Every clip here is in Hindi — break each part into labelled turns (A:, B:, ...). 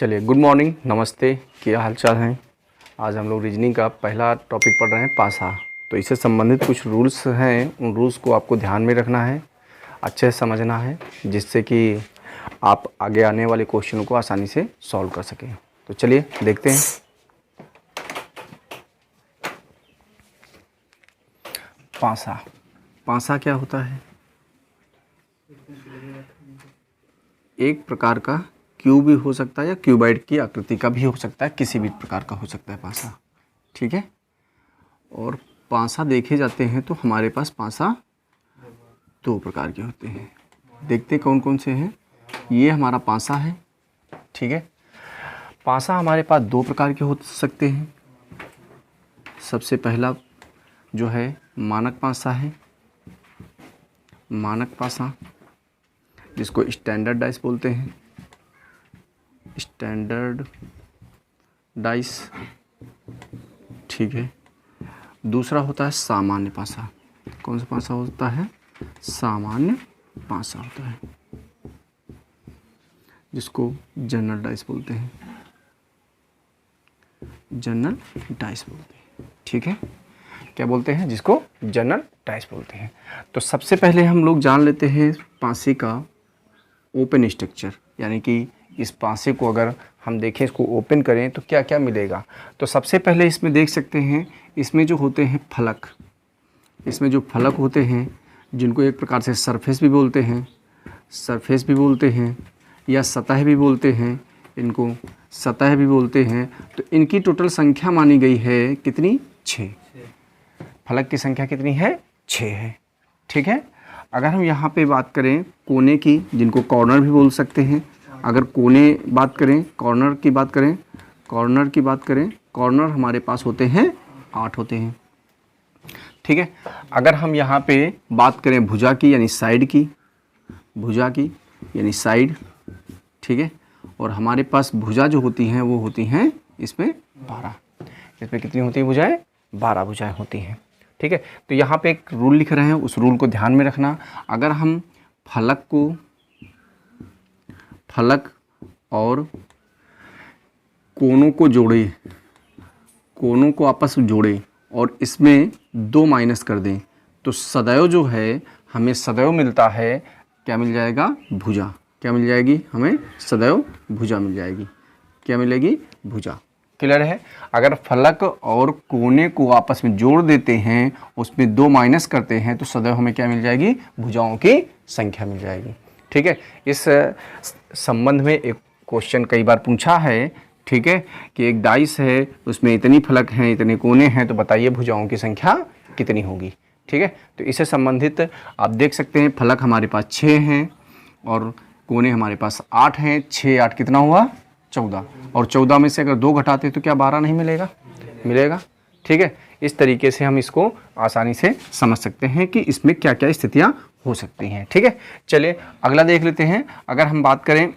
A: चलिए, गुड मॉर्निंग, नमस्ते, क्या हाल चाल हैं। आज हम लोग रीजनिंग का पहला टॉपिक पढ़ रहे हैं, पासा। तो इससे संबंधित कुछ रूल्स हैं, उन रूल्स को आपको ध्यान में रखना है, अच्छे से समझना है, जिससे कि आप आगे आने वाले क्वेश्चनों को आसानी से सॉल्व कर सकें। तो चलिए देखते हैं। पासा, पासा क्या होता है? एक प्रकार का क्यूब भी हो सकता है या क्यूबाइड की आकृति का भी हो सकता है, किसी भी प्रकार का हो सकता है पासा, ठीक है। और पासा देखे जाते हैं तो हमारे पास पासा दो प्रकार के होते हैं। देखते कौन कौन से हैं। ये हमारा पासा है, ठीक है। पासा हमारे पास दो प्रकार के हो सकते हैं। सबसे पहला जो है मानक पासा है, मानक पासा, जिसको स्टैंडर्ड डाइस बोलते हैं, स्टैंडर्ड डाइस, ठीक है। दूसरा होता है सामान्य पासा। कौन सा पासा होता है? सामान्य पासा होता है, जिसको जनरल डाइस बोलते हैं, जनरल डाइस बोलते हैं, ठीक है। क्या बोलते हैं? जिसको जनरल डाइस बोलते हैं। तो सबसे पहले हम लोग जान लेते हैं पासे का ओपन स्ट्रक्चर, यानी कि इस पासे को अगर हम देखें, इसको ओपन करें तो क्या क्या मिलेगा। तो सबसे पहले इसमें देख सकते हैं, इसमें जो होते हैं फलक, इसमें जो फलक होते हैं, जिनको एक प्रकार से सरफेस भी बोलते हैं, सरफेस भी बोलते हैं या सतह भी बोलते हैं, इनको सतह भी बोलते हैं। तो इनकी टोटल संख्या मानी गई है कितनी? 6। फलक की संख्या कितनी है? 6 है, ठीक है। अगर हम यहाँ पे बात करें कोने की, जिनको कॉर्नर भी बोल सकते हैं, अगर कोने बात करें, कॉर्नर की बात करें, कॉर्नर की बात करें, कॉर्नर हमारे पास होते हैं 8 होते हैं, ठीक है। अगर हम यहाँ पे बात करें भुजा की यानी साइड की, भुजा की यानी साइड, ठीक है। और हमारे पास भुजा जो होती हैं वो होती हैं इसमें 12। इसमें कितनी होती है भुजाएं? 12 भुजाएं होती हैं, ठीक है। तो यहाँ पे एक रूल लिख रहे हैं, उस रूल को ध्यान में रखना। अगर हम फलक को, फलक और कोनों को जोड़े, कोनों को आपस में जोड़े और इसमें 2 माइनस कर दें, तो सदैव जो है हमें सदैव मिलता है, क्या मिल जाएगा? भुजा। क्या मिल जाएगी हमें? सदैव भुजा मिल जाएगी। क्या मिलेगी? भुजा। क्लियर है। अगर फलक और कोने को आपस में जोड़ देते हैं, उसमें 2 माइनस करते हैं, तो सदैव हमें क्या मिल जाएगी? भुजाओं की संख्या मिल जाएगी, ठीक है। इस संबंध में एक क्वेश्चन कई बार पूछा है, ठीक है, कि एक डाइस है, उसमें इतनी फलक हैं, इतने कोने हैं, तो बताइए भुजाओं की संख्या कितनी होगी, ठीक है। तो इससे संबंधित आप देख सकते हैं, फलक हमारे पास 6 हैं और कोने हमारे पास 8 हैं। 6 8 कितना हुआ? 14। और 14 में से अगर 2 घटाते तो क्या 12 नहीं मिलेगा? मिलेगा, ठीक है। इस तरीके से हम इसको आसानी से समझ सकते हैं कि इसमें क्या क्या स्थितियां हो सकती हैं, ठीक है। चलिए अगला देख लेते हैं। अगर हम बात करें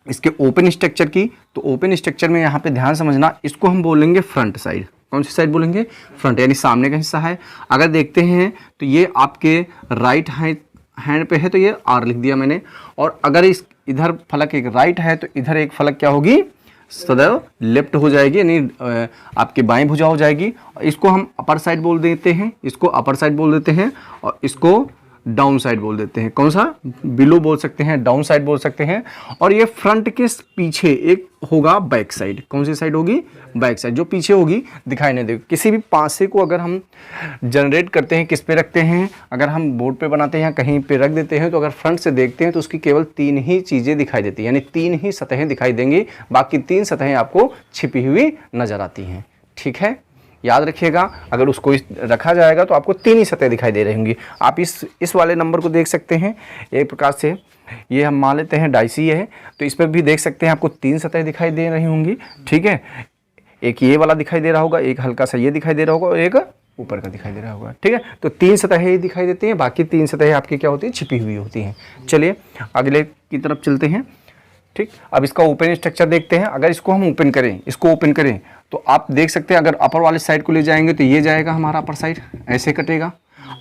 A: इसके ओपन स्ट्रक्चर की, तो ओपन स्ट्रक्चर में यहाँ पे ध्यान समझना, इसको हम बोलेंगे फ्रंट साइड। कौन सी साइड बोलेंगे? फ्रंट, यानी सामने का हिस्सा है। अगर देखते हैं तो ये आपके राइट हैंड पे है, तो ये R लिख दिया मैंने। और अगर इस इधर फलक एक राइट है, तो इधर एक फलक क्या होगी? सदैव लेफ्ट हो जाएगी, यानी आपकी बाएं भुजा हो जाएगी। इसको हम अपर साइड बोल देते हैं, इसको अपर साइड बोल देते हैं, और इसको डाउन साइड बोल देते हैं। कौन सा? बिलो बोल सकते हैं, डाउन साइड बोल सकते हैं। और ये फ्रंट के पीछे एक होगा बैक साइड। कौन सी साइड होगी? बैक साइड, जो पीछे होगी दिखाई नहीं देगी। किसी भी पासे को अगर हम जनरेट करते हैं, किस पे रखते हैं? अगर हम बोर्ड पे बनाते हैं या कहीं पे रख देते हैं, तो अगर फ्रंट से देखते हैं तो उसकी केवल 3 ही चीज़ें दिखाई देती हैं, यानी 3 ही सतहें दिखाई देंगी, बाकी 3 सतहें आपको छिपी हुई नजर आती हैं, ठीक है। याद रखिएगा, अगर उसको रखा जाएगा तो आपको 3 ही सतह दिखाई दे रही होंगी। आप इस वाले नंबर को देख सकते हैं, एक प्रकार से ये हम मान लेते हैं डाइसी है, तो इस पर भी देख सकते हैं आपको 3 सतह दिखाई दे रही होंगी, ठीक है। एक ये वाला दिखाई दे रहा होगा, एक हल्का सा ये दिखाई दे रहा होगा और एक ऊपर का दिखाई दे रहा होगा, ठीक है। तो 3 सतहें ही दिखाई देती हैं, बाकी 3 सतहें आपकी क्या होती है? छिपी हुई होती हैं। चलिए अगले की तरफ चलते हैं, ठीक। अब इसका ओपन स्ट्रक्चर देखते हैं। अगर इसको हम ओपन करें, इसको ओपन करें, तो आप देख सकते हैं, अगर अपर वाले साइड को ले जाएंगे तो ये जाएगा हमारा अपर साइड, ऐसे कटेगा।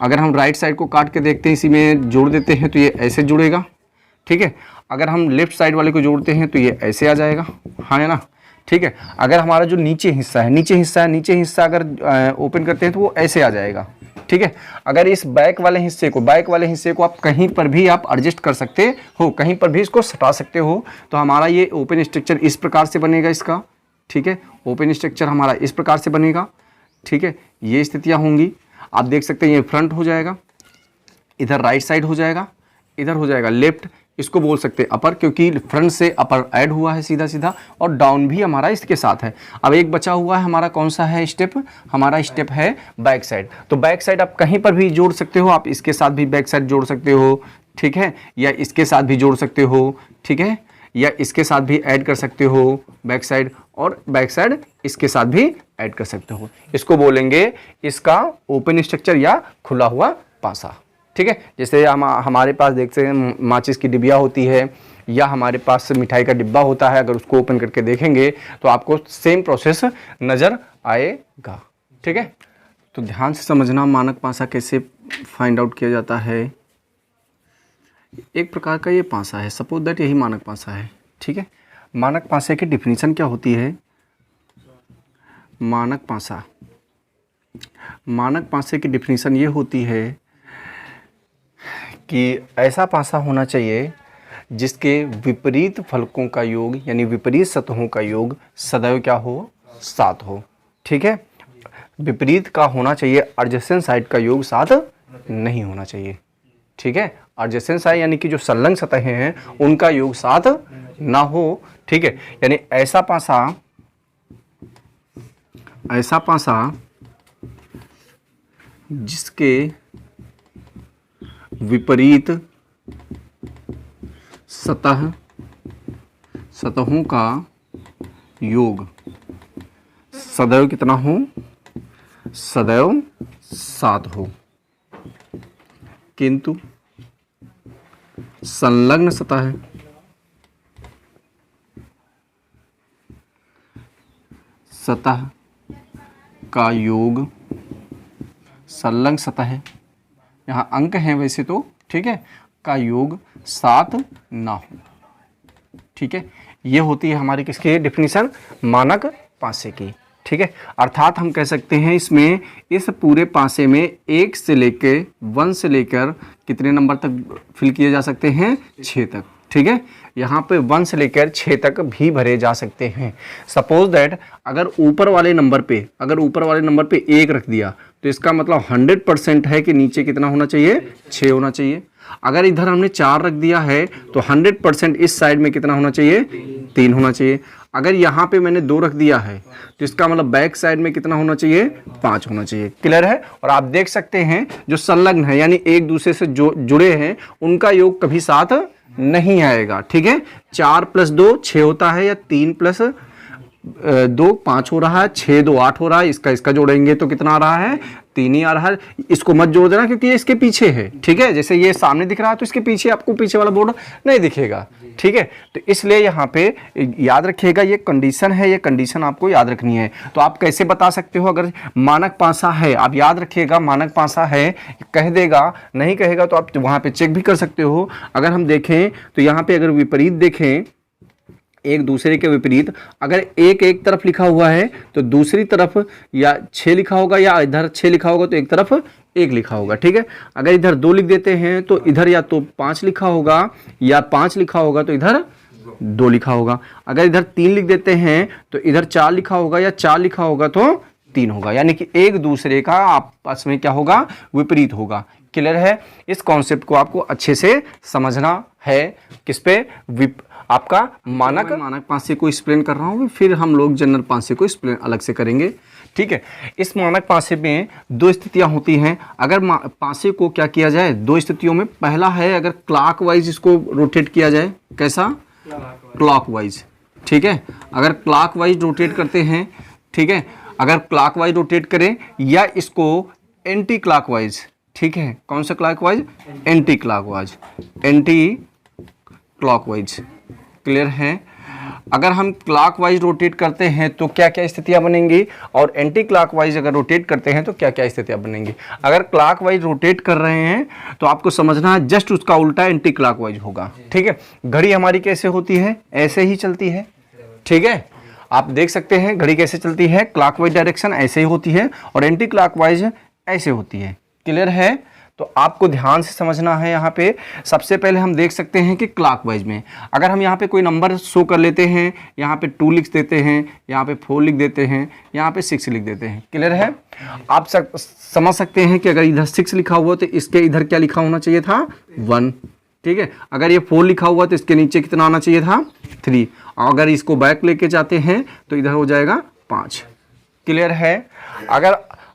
A: अगर हम राइट साइड को काट के देखते हैं, इसी में जोड़ देते हैं, तो ये ऐसे जुड़ेगा, ठीक है। अगर हम लेफ्ट साइड वाले को जोड़ते हैं तो ये ऐसे आ जाएगा, हाँ है ना, ठीक है। अगर हमारा जो नीचे हिस्सा अगर ओपन करते हैं तो वो ऐसे आ जाएगा, ठीक है। अगर इस बैक वाले हिस्से को आप कहीं पर भी आप एडजस्ट कर सकते हो, कहीं पर भी इसको सटा सकते हो, तो हमारा ये ओपन स्ट्रक्चर इस प्रकार से बनेगा इसका, ठीक है। ओपन स्ट्रक्चर हमारा इस प्रकार से बनेगा, ठीक है। ये स्थितियां होंगी, आप देख सकते हैं। ये फ्रंट हो जाएगा, इधर राइट साइड हो जाएगा, इधर हो जाएगा लेफ्ट, इसको बोल सकते हैं अपर, क्योंकि फ्रंट से अपर ऐड हुआ है सीधा सीधा, और डाउन भी हमारा इसके साथ है। अब एक बचा हुआ है हमारा, कौन सा है स्टेप, हमारा स्टेप है बैक साइड। तो बैक साइड आप कहीं पर भी जोड़ सकते हो, आप इसके साथ भी बैक साइड जोड़ सकते हो, ठीक है, या इसके साथ भी जोड़ सकते हो, ठीक है, या इसके साथ भी ऐड कर सकते हो बैक साइड, और बैक साइड इसके साथ भी ऐड कर सकते हो। इसको बोलेंगे इसका ओपन स्ट्रक्चर या खुला हुआ पासा, ठीक है। जैसे हमारे पास देखते हैं माचिस की डिबिया होती है, या हमारे पास मिठाई का डिब्बा होता है, अगर उसको ओपन करके देखेंगे तो आपको सेम प्रोसेस नज़र आएगा, ठीक है। तो ध्यान से समझना मानक पासा कैसे फाइंड आउट किया जाता है। एक प्रकार का ये पासा है, सपोज दैट यही मानक पासा है, ठीक है। मानक पासे की डिफिनीशन क्या होती है, मानक पासे की डिफिनीशन ये होती है कि ऐसा पासा होना चाहिए जिसके विपरीत फलकों का योग यानी विपरीत सतहों का योग सदैव क्या हो, 7 हो, ठीक है। विपरीत का होना चाहिए, एडजेसेंट साइड का योग 7 नहीं होना चाहिए, ठीक है। एडजेसेंट साइड यानी कि जो संलग्न सतहें हैं उनका योग 7 ना हो, ठीक है। यानी ऐसा पासा जिसके विपरीत सतहों का योग सदैव कितना हो, सदैव 7 हो, किंतु संलग्न सतह का योग, संलग्न सतह यहाँ अंक हैं वैसे तो, ठीक है, का योग 7 ना हो, ठीक है। ये होती है हमारी किसकी डिफिनीशन, मानक पासे की, ठीक है। अर्थात हम कह सकते हैं इसमें, इस पूरे पासे में 1 से लेकर कितने नंबर तक फिल किए जा सकते हैं, 6 तक, ठीक है। यहाँ पे 1 से लेकर 6 तक भी भरे जा सकते हैं। सपोज दैट अगर ऊपर वाले नंबर पे 1 रख दिया तो इसका मतलब 100% है कि नीचे कितना होना चाहिए, 6 होना चाहिए। अगर इधर हमने 4 रख दिया है तो 100% इस साइड में कितना होना चाहिए, 3 होना चाहिए। अगर यहाँ पे मैंने 2 रख दिया है तो इसका मतलब बैक साइड में कितना होना चाहिए, 5 होना चाहिए। क्लियर है। और आप देख सकते हैं जो संलग्न है यानी एक दूसरे से जो जुड़े हैं उनका योग कभी 7 नहीं आएगा, ठीक है। 4 + 2 6 होता है, या 3 + 2 5 हो रहा है, 6 2 8 हो रहा है। इसका जोड़ेंगे तो कितना आ रहा है, 3 ही आ रहा है। इसको मत जोड़ देना क्योंकि ये इसके पीछे है, ठीक है। जैसे ये सामने दिख रहा है तो इसके पीछे आपको पीछे वाला बोर्ड नहीं दिखेगा, ठीक है। तो इसलिए यहाँ पे याद रखिएगा, ये कंडीशन है, ये कंडीशन आपको याद रखनी है। तो आप कैसे बता सकते हो, अगर मानक पासा है, आप याद रखिएगा मानक पासा है, कह देगा, नहीं कहेगा तो आप वहाँ पे चेक भी कर सकते हो। अगर हम देखें तो यहाँ पे अगर विपरीत देखें, एक दूसरे के विपरीत, अगर एक तरफ लिखा हुआ है तो दूसरी तरफ या 6 लिखा होगा, या इधर 6 लिखा होगा तो एक तरफ 1 लिखा होगा, ठीक है। अगर इधर 2 लिख देते हैं तो इधर या तो 5 लिखा होगा, या 5 लिखा होगा तो इधर 2 लिखा होगा। अगर इधर 3 लिख देते हैं तो इधर 4 लिखा होगा, या 4 लिखा होगा तो 3 होगा। यानी कि एक दूसरे का आपस में क्या होगा, विपरीत होगा। क्लियर है। इस कॉन्सेप्ट को आपको अच्छे से समझना है। किस पे, आपका मानक पासे को एक्सप्लेन कर रहा हूँ, फिर हम लोग जनरल पासे को एक्सप्लेन अलग से करेंगे, ठीक है। इस मानक पासे में 2 स्थितियां होती हैं। अगर पासे को क्या किया जाए, 2 स्थितियों में, पहला है अगर क्लॉकवाइज इसको रोटेट किया जाए, कैसा, क्लॉकवाइज, ठीक है। अगर क्लॉकवाइज रोटेट करते हैं, ठीक है, अगर क्लॉकवाइज रोटेट करें, या इसको एंटी क्लॉकवाइज, ठीक है। कौन सा clockwise, anti clockwise, anti clockwise. Clear है। अगर हम क्लॉकवाइज रोटेट करते हैं तो क्या क्या स्थितियां बनेंगी, और एंटी क्लॉकवाइज अगर रोटेट करते हैं तो क्या क्या स्थितियां बनेंगी। अगर क्लॉकवाइज रोटेट कर रहे हैं तो आपको समझना है जस्ट उसका उल्टा एंटी क्लॉकवाइज होगा, ठीक है। घड़ी हमारी कैसे होती है, ऐसे ही चलती है, ठीक है। आप देख सकते हैं घड़ी कैसे चलती है, क्लॉकवाइज डायरेक्शन ऐसे ही होती है और एंटी क्लॉकवाइज ऐसे होती है। क्लियर है? तो आपको ध्यान से समझना है। यहाँ पे सबसे पहले हम देख सकते हैं कि क्लॉकवाइज में अगर हम यहाँ पे कोई नंबर शो कर लेते हैं, यहाँ पे 2 लिख देते हैं, यहाँ पे 4 लिख देते हैं, यहाँ पे 6 लिख देते हैं। क्लियर है? आप समझ सकते हैं कि अगर इधर 6 लिखा हुआ तो इसके इधर क्या लिखा होना चाहिए था, 1, ठीक है। अगर ये 4 लिखा हुआ तो इसके नीचे कितना आना चाहिए था, 3। और अगर इसको बैक लेके जाते हैं तो इधर हो जाएगा 5। क्लियर है?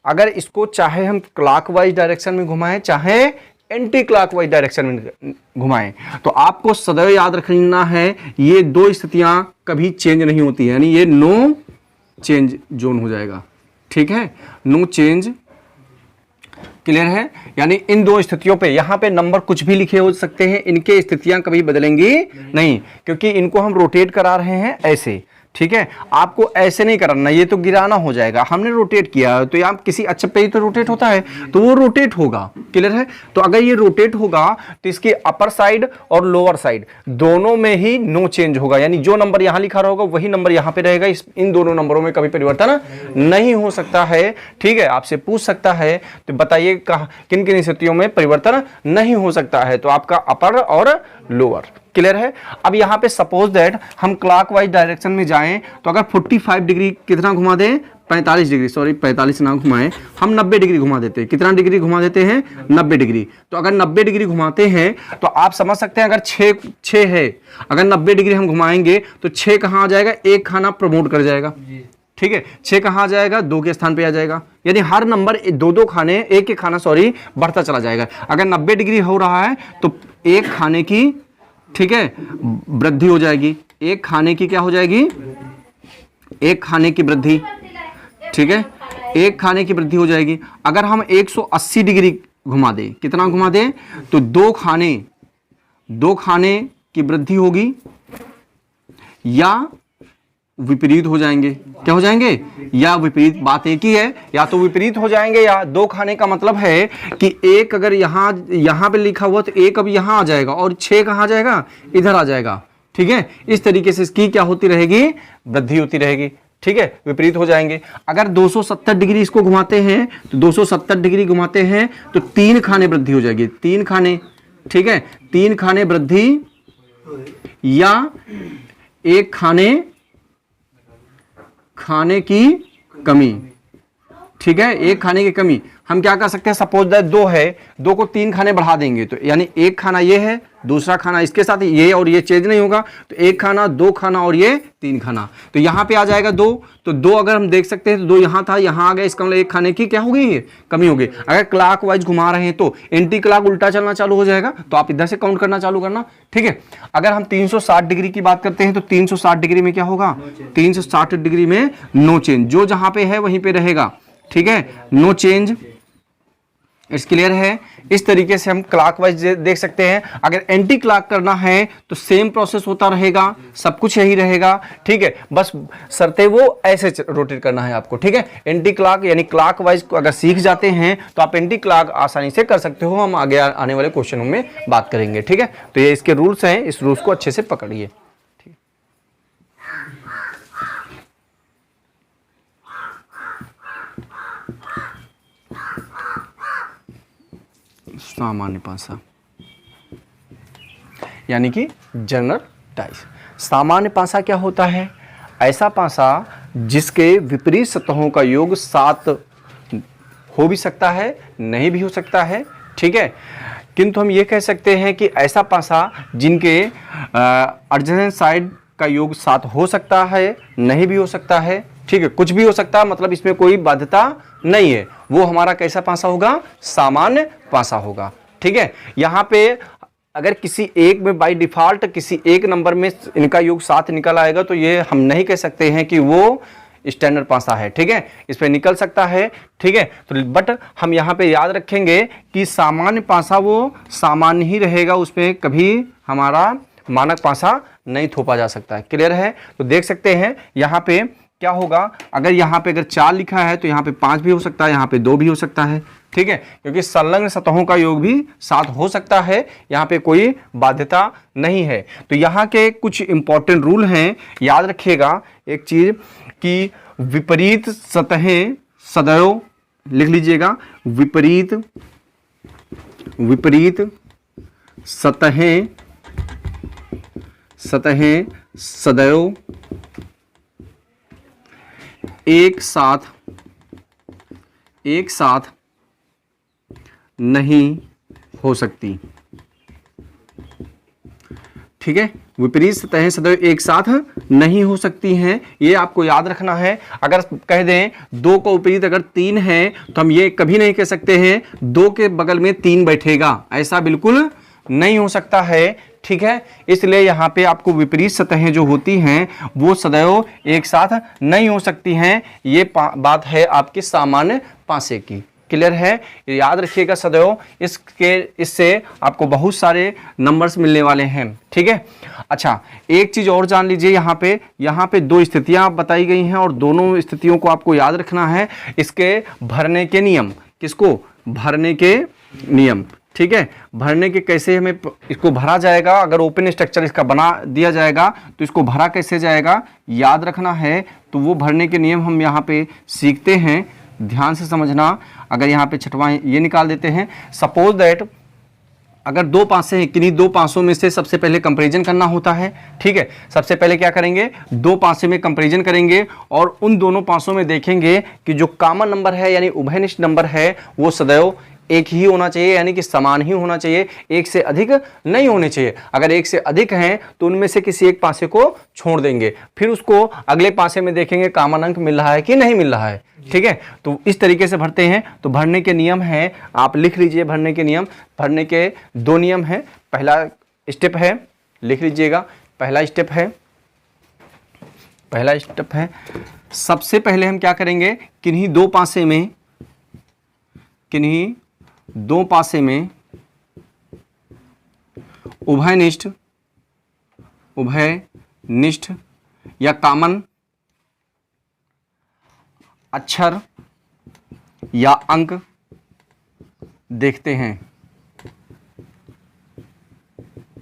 A: अगर इसको चाहे हम क्लॉकवाइज डायरेक्शन में घुमाएं, चाहे एंटी क्लॉकवाइज डायरेक्शन में घुमाएं, तो आपको सदैव याद रखना है ये 2 स्थितियां कभी चेंज नहीं होती है, यानी ये नो चेंज जोन हो जाएगा, ठीक है, नो चेंज। क्लियर है? यानी इन 2 स्थितियों पे यहाँ पे नंबर कुछ भी लिखे हो सकते हैं, इनके स्थितियां कभी बदलेंगी नहीं, क्योंकि इनको हम रोटेट करा रहे हैं ऐसे, ठीक है। आपको ऐसे नहीं करना, ये तो गिराना हो जाएगा। हमने रोटेट किया तो यहाँ किसी अच्छे पे ही तो रोटेट होता है, तो वो रोटेट होगा। क्लियर है? तो अगर ये रोटेट होगा तो इसकी अपर साइड और लोअर साइड दोनों में ही नो चेंज होगा, यानी जो नंबर यहाँ लिखा होगा वही नंबर यहाँ पे रहेगा। इन दोनों नंबरों में कभी परिवर्तन नहीं हो सकता है, ठीक है। आपसे पूछ सकता है तो बताइए किन किन स्थितियों में परिवर्तन नहीं हो सकता है, तो आपका अपर और लोअर। क्लियर है? अब यहाँ पे सपोज दैट हम क्लॉकवाइज डायरेक्शन में जाएं तो अगर 45 डिग्री कितना घुमा दें, 45 डिग्री, सॉरी 45 ना घुमाएं, हम 90 डिग्री घुमा देते हैं। कितना डिग्री घुमा देते हैं, 90 डिग्री। तो अगर 90 डिग्री घुमाते हैं तो आप समझ सकते हैं अगर 6 है, अगर 90 डिग्री हम घुमाएंगे तो 6 कहाँ आ जाएगा, एक खाना प्रमोट कर जाएगा, ठीक है। 6 कहाँ आ जाएगा, 2 के स्थान पे आ जाएगा, यानी हर नंबर 2 खाने, एक खाना सॉरी बढ़ता चला जाएगा। अगर 90 डिग्री हो रहा है तो एक खाने की, ठीक है, वृद्धि हो जाएगी। एक खाने की क्या हो जाएगी, एक खाने की वृद्धि, ठीक है, एक खाने की वृद्धि हो जाएगी। अगर हम 180 डिग्री घुमा दें, कितना घुमा दें, तो 2 खाने की वृद्धि होगी या विपरीत हो जाएंगे। क्या हो जाएंगे, या विपरीत। बात एक ही है, या तो विपरीत हो जाएंगे या 2 खाने का मतलब है कि एक अगर यहाँ पे लिखा हुआ तो एक अब यहाँ आ जाएगा और 6 कहाँ आ जाएगा, इधर आ जाएगा, ठीक है। इस तरीके से इसकी क्या होती रहेगी, वृद्धि होती रहेगी, ठीक है, विपरीत हो जाएंगे। अगर 270 डिग्री इसको घुमाते हैं तो 270 डिग्री घुमाते हैं तो 3 खाने वृद्धि हो जाएगी, 3 खाने, ठीक है, 3 खाने वृद्धि या एक खाने की कमी, ठीक है, एक खाने की कमी। हम क्या कर सकते हैं, सपोज दैट 2 है, 2 को 3 खाने बढ़ा देंगे तो यानी एक खाना ये है, दूसरा खाना इसके साथ ये, और ये चेंज नहीं होगा तो एक खाना, 2 खाना और ये 3 खाना, तो यहाँ पे आ जाएगा 2। तो 2 अगर हम देख सकते हैं तो 2 यहाँ था, यहाँ आ गया, इसका मतलब एक खाने की क्या हो गई, कमी हो गई। अगर क्लॉक वाइज घुमा रहे हैं तो एंटी क्लॉक उल्टा चलना चालू हो जाएगा, तो आप इधर से काउंट करना चालू करना, ठीक है। अगर हम 360 डिग्री की बात करते हैं तो 360 डिग्री में क्या होगा, 360 डिग्री में नो चेंज, जो जहां पे है वहीं पे रहेगा, ठीक है, नो चेंज। इट्स क्लियर है? इस तरीके से हम क्लॉकवाइज देख सकते हैं। अगर एंटी क्लॉक करना है तो सेम प्रोसेस होता रहेगा, सब कुछ यही रहेगा, ठीक है, बस शर्ते वो ऐसे रोटेट करना है आपको, ठीक है। एंटी क्लॉक यानी क्लॉकवाइज को अगर सीख जाते हैं तो आप एंटी क्लॉक आसानी से कर सकते हो। हम आगे आने वाले क्वेश्चनों में बात करेंगे, ठीक है। तो ये इसके रूल्स हैं, इस रूल्स को अच्छे से पकड़िए। सामान्य पासा यानी कि जनरल टाइस। सामान्य पासा क्या होता है, ऐसा पासा जिसके विपरीत सतहों का योग 7 हो भी सकता है, नहीं भी हो सकता है, ठीक है। किंतु हम ये कह सकते हैं कि ऐसा पासा जिनके एडजेसेंट साइड का योग 7 हो सकता है, नहीं भी हो सकता है, ठीक है, कुछ भी हो सकता है, मतलब इसमें कोई बाध्यता नहीं है, वो हमारा कैसा पासा होगा, सामान्य पासा होगा, ठीक है। यहाँ पे अगर किसी एक में बाय डिफॉल्ट किसी एक नंबर में इनका योग 7 निकल आएगा तो ये हम नहीं कह सकते हैं कि वो स्टैंडर्ड पासा है, ठीक है, इस पे निकल सकता है, ठीक है। तो बट हम यहाँ पे याद रखेंगे कि सामान्य पासा वो सामान्य ही रहेगा, उसमें कभी हमारा मानक पासा नहीं थोपा जा सकता है। क्लियर है? तो देख सकते हैं यहाँ पे क्या होगा, अगर यहाँ पे अगर 4 लिखा है तो यहाँ पे 5 भी हो सकता है, यहाँ पे 2 भी हो सकता है। ठीक है, क्योंकि संलग्न सतहों का योग भी 7 हो सकता है, यहाँ पे कोई बाध्यता नहीं है। तो यहाँ के कुछ इंपॉर्टेंट रूल हैं, याद रखिएगा एक चीज कि विपरीत सतहें सदैव, लिख लीजिएगा, विपरीत सतहें सदैव एक साथ नहीं हो सकती। ठीक है, विपरीत सतहें सदैव एक साथ नहीं हो सकती हैं, ये आपको याद रखना है। अगर कह दें 2 का विपरीत अगर 3 है तो हम ये कभी नहीं कह सकते हैं 2 के बगल में 3 बैठेगा, ऐसा बिल्कुल नहीं हो सकता है। ठीक है, इसलिए यहाँ पे आपको विपरीत सतहें जो होती हैं वो सदैव एक साथ नहीं हो सकती हैं, ये बात है आपके सामान्य पासे की। क्लियर है? याद रखिएगा सदैव, इससे आपको बहुत सारे नंबर्स मिलने वाले हैं। ठीक है, अच्छा एक चीज और जान लीजिए, यहाँ पे 2 स्थितियां बताई गई हैं और दोनों स्थितियों को आपको याद रखना है। इसके भरने के नियम, किसको? भरने के नियम। ठीक है, भरने के कैसे हमें इसको भरा जाएगा, अगर ओपन स्ट्रक्चर इसका बना दिया जाएगा तो इसको भरा कैसे जाएगा याद रखना है। तो वो भरने के नियम हम यहाँ पे सीखते हैं, ध्यान से समझना। अगर यहाँ पे छठवां ये निकाल देते हैं, सपोज दैट अगर 2 पासे हैं, किन्हीं 2 पासों में से सबसे पहले कंपैरिजन करना होता है। ठीक है, सबसे पहले क्या करेंगे, 2 पासे में कंपैरिजन करेंगे और उन दोनों पासों में देखेंगे कि जो कॉमन नंबर है यानी उभयनिष्ठ नंबर है वो सदैव एक ही होना चाहिए, यानी कि समान ही होना चाहिए, एक से अधिक नहीं होने चाहिए। अगर एक से अधिक हैं तो उनमें से किसी एक पासे को छोड़ देंगे, फिर उसको अगले पासे में देखेंगे कॉमन अंक मिल रहा है कि नहीं मिल रहा है। ठीक है, तो इस तरीके से भरते हैं। तो भरने के नियम हैं, आप लिख लीजिए भरने के नियम। भरने के 2 नियम हैं। पहला स्टेप है, लिख लीजिएगा, पहला स्टेप है, सबसे पहले हम क्या करेंगे, किन्हीं 2 पासे में उभयनिष्ठ या कॉमन अक्षर या अंक देखते हैं।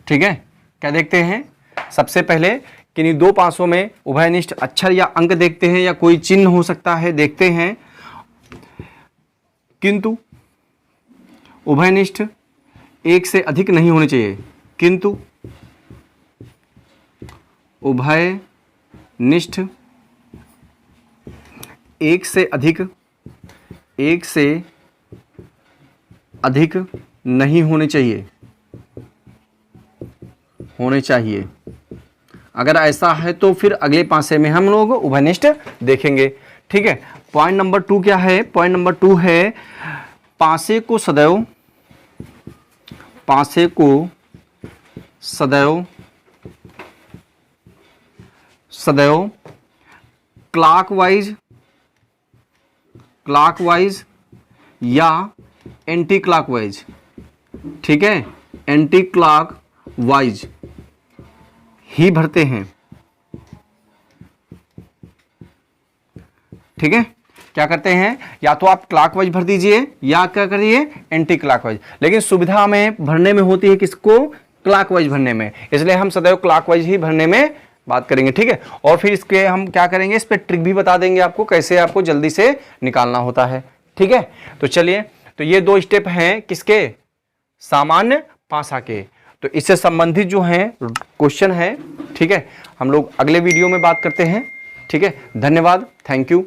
A: ठीक है, क्या देखते हैं? सबसे पहले किन्हीं 2 पासों में उभयनिष्ठ अक्षर या अंक देखते हैं, या कोई चिन्ह हो सकता है, देखते हैं। किंतु उभयनिष्ठ एक से अधिक नहीं होने चाहिए, किंतु उभयनिष्ठ एक से अधिक नहीं होने चाहिए। अगर ऐसा है तो फिर अगले पासे में हम लोग उभयनिष्ठ देखेंगे। ठीक है, पॉइंट नंबर 2 क्या है? पॉइंट नंबर 2 है पासे को सदैव क्लॉकवाइज या एंटी क्लॉकवाइज। ठीक है, एंटी क्लॉकवाइज ही भरते हैं। ठीक है, क्या करते हैं, या तो आप क्लॉकवाइज भर दीजिए या क्या करिए, एंटी क्लॉकवाइज। लेकिन सुविधा में भरने में होती है किसको? क्लॉकवाइज भरने में, इसलिए हम सदैव क्लॉकवाइज ही भरने में बात करेंगे। ठीक है, और फिर इसके हम क्या करेंगे, इस पे ट्रिक भी बता देंगे आपको, कैसे आपको जल्दी से निकालना होता है। ठीक है, तो चलिए, तो ये 2 स्टेप हैं किसके? सामान्य पासा के। तो इससे संबंधित जो है क्वेश्चन है, ठीक है, हम लोग अगले वीडियो में बात करते हैं। ठीक है, धन्यवाद, थैंक यू।